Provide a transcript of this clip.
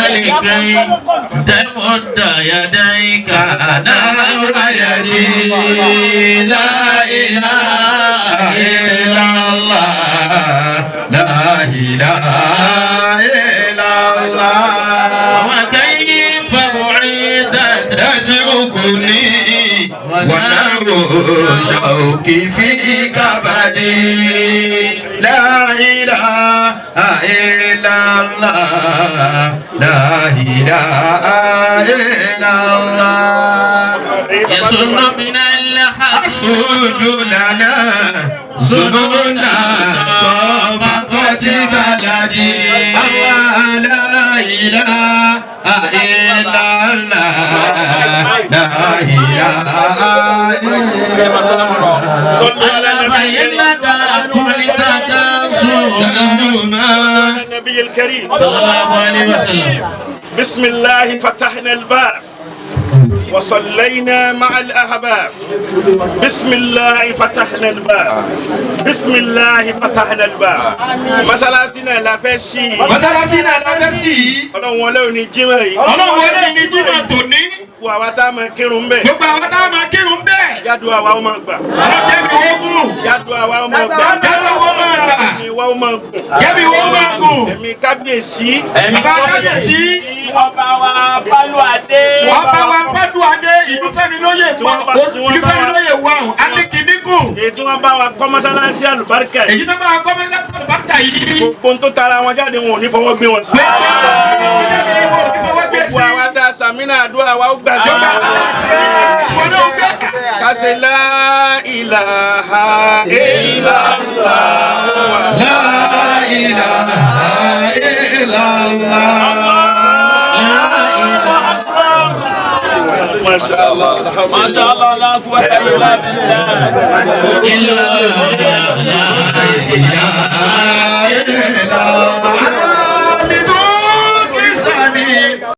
لكي تمد يديك نحو يدي لا إله إلا الله لا إله إلا الله وكيف بعيدت تتركني ونار شوقي في كبدي لا إله إلا الله لا إله إلا الله يسر من الحسود لنا ظنونا طبقة بلدي الله لا إله إلا الله لا إله إلا الله على بينك كل النبي الكريم صلى الله عليه وسلم. بسم الله فتحنا الباب وصلينا مع الأحباب. بسم الله فتحنا الباب. بسم الله فتحنا الباب. مسلاسنا لا فشي. Mọ́sálásí náà la fẹ́ sí i. Ọlọ́run wọlé òní jímọ̀ yìí. Ọlọ́run wọlé ní jímọ̀ tòní. Gbogbo àwa tá a máa kírun bẹ́ẹ̀. Gbogbo àwọn tá a máa kírun bẹ́ẹ̀. Yádùn àwa ó máa gbà. Ọlọ́run jẹ́bi owó gùn. Yádùn àwa ó máa gbà. Jẹ́bi owó máa gbà. Ẹ̀mí wa ó máa gùn. Jẹ́bi owó máa gùn. Ẹ̀mí kábíyèsí. Bàbá kábíyèsí. Ọba wa Fálúadé. Ọba wa Fálúadé Ìlúfẹ́mi lóye pọ̀. Ìlúfẹ́mi lóye wà hùn. Adékìníkùn. Èyí tí wọ́n bá wa kọ́ mọ́sálásí àlùbáríkà yìí. Èyí tó bá wa kọ́ mọ́sálásí àlùbáríkà yìí. Gbogbo tó tara wọn jáde wọn ò ní fọwọ́ gbé wọn sí. Gbogbo àwa tá a sàmínà àdúrà wa ó gbà sí. Kásẹ̀ la ilaha illallah. La ilaha illallah. Masha Allah. Masha Allah, la quwwata illa billah. إلا